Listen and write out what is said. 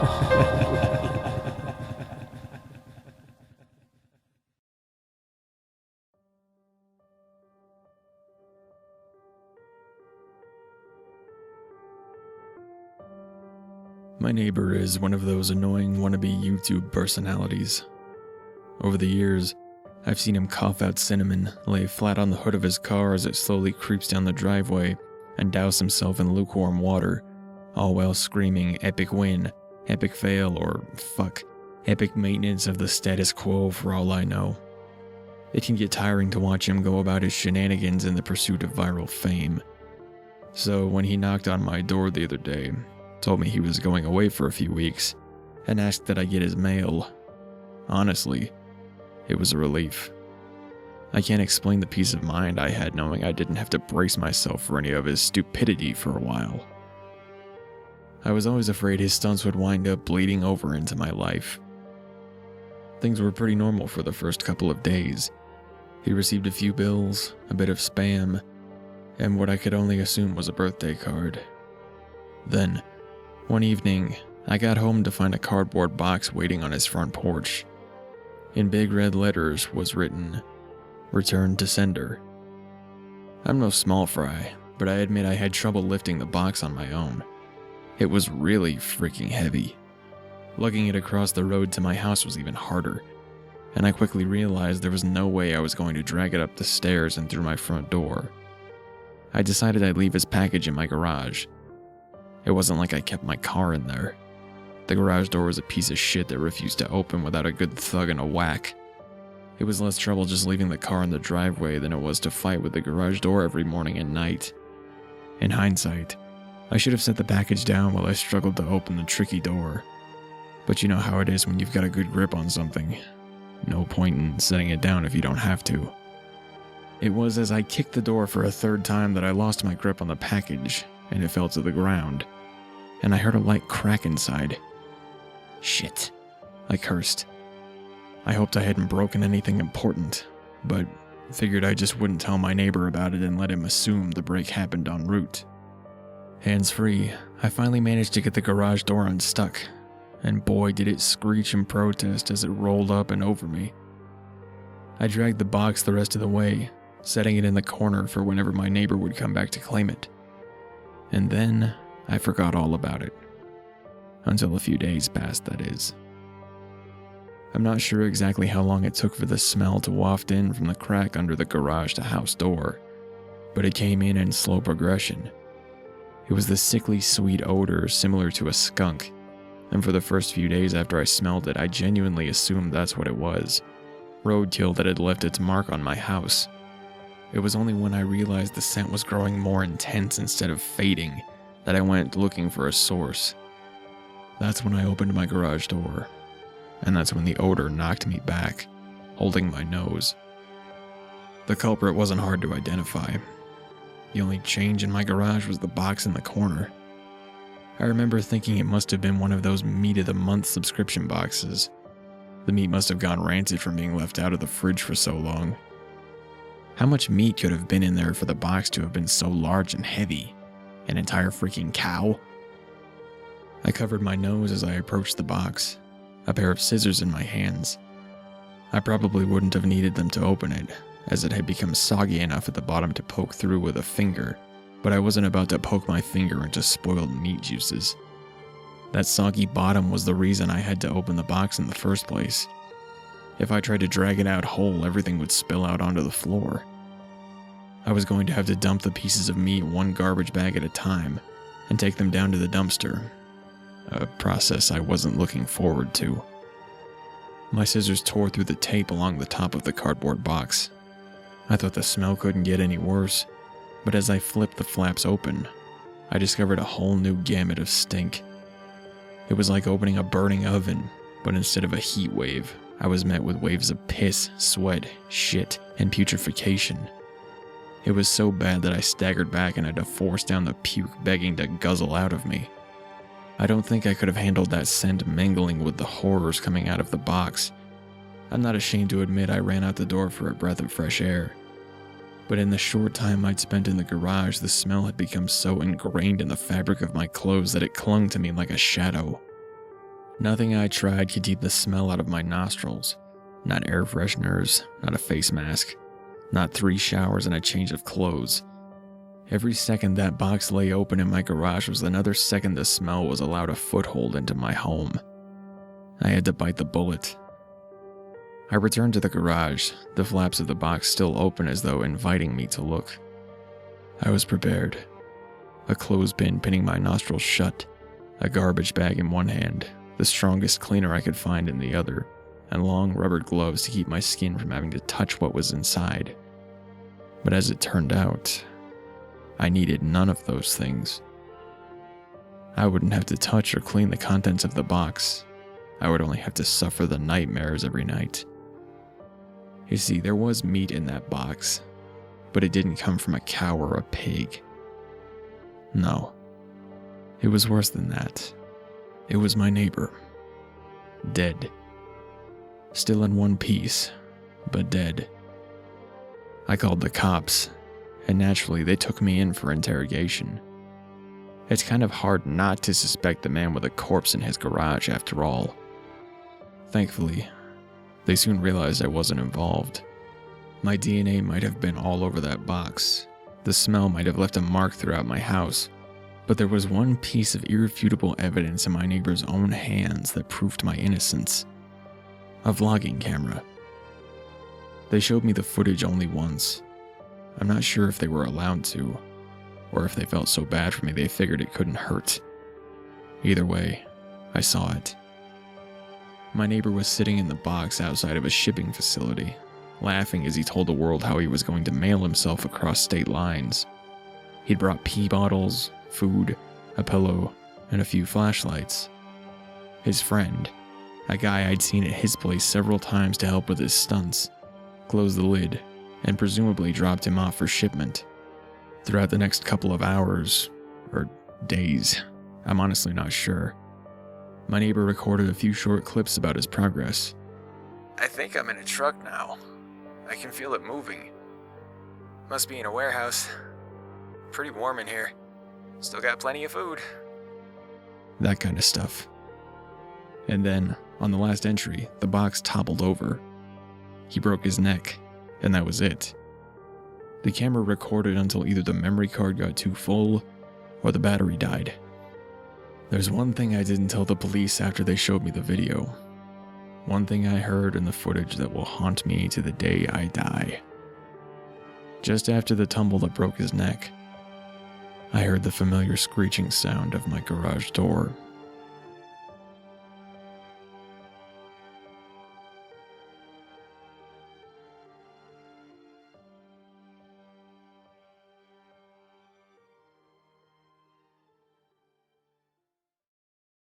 My neighbor is one of those annoying wannabe YouTube personalities. Over the years, I've seen him cough out cinnamon, lay flat on the hood of his car as it slowly creeps down the driveway, and douse himself in lukewarm water, all while screaming epic win, epic fail, or fuck, epic maintenance of the status quo for all I know. It can get tiring to watch him go about his shenanigans in the pursuit of viral fame. So when he knocked on my door the other day, told me he was going away for a few weeks, and asked that I get his mail, honestly, it was a relief. I can't explain the peace of mind I had knowing I didn't have to brace myself for any of his stupidity for a while. I was always afraid his stunts would wind up bleeding over into my life. Things were pretty normal for the first couple of days. He received a few bills, a bit of spam, and what I could only assume was a birthday card. Then, one evening, I got home to find a cardboard box waiting on his front porch. In big red letters was written, "Return to sender." I'm no small fry, but I admit I had trouble lifting the box on my own. It was really freaking heavy. Lugging it across the road to my house was even harder, and I quickly realized there was no way I was going to drag it up the stairs and through my front door. I decided I'd leave his package in my garage. It wasn't like I kept my car in there. The garage door was a piece of shit that refused to open without a good thug and a whack. It was less trouble just leaving the car in the driveway than it was to fight with the garage door every morning and night. In hindsight, I should have set the package down while I struggled to open the tricky door. But you know how it is when you've got a good grip on something. No point in setting it down if you don't have to. It was as I kicked the door for a third time that I lost my grip on the package, and it fell to the ground, and I heard a light crack inside. Shit, I cursed. I hoped I hadn't broken anything important, but figured I just wouldn't tell my neighbor about it and let him assume the break happened en route. Hands free, I finally managed to get the garage door unstuck, and boy did it screech in protest as it rolled up and over me. I dragged the box the rest of the way, setting it in the corner for whenever my neighbor would come back to claim it. And then I forgot all about it. Until a few days passed, that is. I'm not sure exactly how long it took for the smell to waft in from the crack under the garage to house door, but it came in slow progression. It was the sickly sweet odor similar to a skunk, and for the first few days after I smelled it, I genuinely assumed that's what it was. Roadkill that had left its mark on my house. It was only when I realized the scent was growing more intense instead of fading that I went looking for a source. That's when I opened my garage door, and that's when the odor knocked me back, holding my nose. The culprit wasn't hard to identify. The only change in my garage was the box in the corner. I remember thinking it must have been one of those meat of the month subscription boxes. The meat must have gone rancid from being left out of the fridge for so long. How much meat could have been in there for the box to have been so large and heavy? An entire freaking cow? I covered my nose as I approached the box, a pair of scissors in my hands. I probably wouldn't have needed them to open it, as it had become soggy enough at the bottom to poke through with a finger, but I wasn't about to poke my finger into spoiled meat juices. That soggy bottom was the reason I had to open the box in the first place. If I tried to drag it out whole, everything would spill out onto the floor. I was going to have to dump the pieces of meat one garbage bag at a time and take them down to the dumpster, a process I wasn't looking forward to. My scissors tore through the tape along the top of the cardboard box. I thought the smell couldn't get any worse, but as I flipped the flaps open, I discovered a whole new gamut of stink. It was like opening a burning oven, but instead of a heat wave, I was met with waves of piss, sweat, shit, and putrefaction. It was so bad that I staggered back and had to force down the puke begging to guzzle out of me. I don't think I could have handled that scent mingling with the horrors coming out of the box. I'm not ashamed to admit I ran out the door for a breath of fresh air. But in the short time I'd spent in the garage, the smell had become so ingrained in the fabric of my clothes that it clung to me like a shadow. Nothing I tried could keep the smell out of my nostrils. Not air fresheners, not a face mask, not 3 showers and a change of clothes. Every second that box lay open in my garage was another second the smell was allowed a foothold into my home. I had to bite the bullet. I returned to the garage, the flaps of the box still open as though inviting me to look. I was prepared. A clothespin pinning my nostrils shut, a garbage bag in one hand, the strongest cleaner I could find in the other, and long rubber gloves to keep my skin from having to touch what was inside. But as it turned out, I needed none of those things. I wouldn't have to touch or clean the contents of the box. I would only have to suffer the nightmares every night. You see, there was meat in that box, but it didn't come from a cow or a pig. No, it was worse than that. It was my neighbor. Dead. Still in one piece, but dead. I called the cops, and naturally they took me in for interrogation. It's kind of hard not to suspect the man with a corpse in his garage after all. Thankfully, they soon realized I wasn't involved. My DNA might have been all over that box. The smell might have left a mark throughout my house, but there was one piece of irrefutable evidence in my neighbor's own hands that proved my innocence. A vlogging camera. They showed me the footage only once. I'm not sure if they were allowed to, or if they felt so bad for me they figured it couldn't hurt. Either way, I saw it. My neighbor was sitting in the box outside of a shipping facility, laughing as he told the world how he was going to mail himself across state lines. He'd brought pee bottles, food, a pillow, and a few flashlights. His friend, a guy I'd seen at his place several times to help with his stunts, closed the lid and presumably dropped him off for shipment. Throughout the next couple of hours, or days, I'm honestly not sure, my neighbor recorded a few short clips about his progress. I think I'm in a truck now. I can feel it moving. Must be in a warehouse. Pretty warm in here. Still got plenty of food. That kind of stuff. And then, on the last entry, the box toppled over. He broke his neck, and that was it. The camera recorded until either the memory card got too full, or the battery died. There's one thing I didn't tell the police after they showed me the video. One thing I heard in the footage that will haunt me to the day I die. Just after the tumble that broke his neck, I heard the familiar screeching sound of my garage door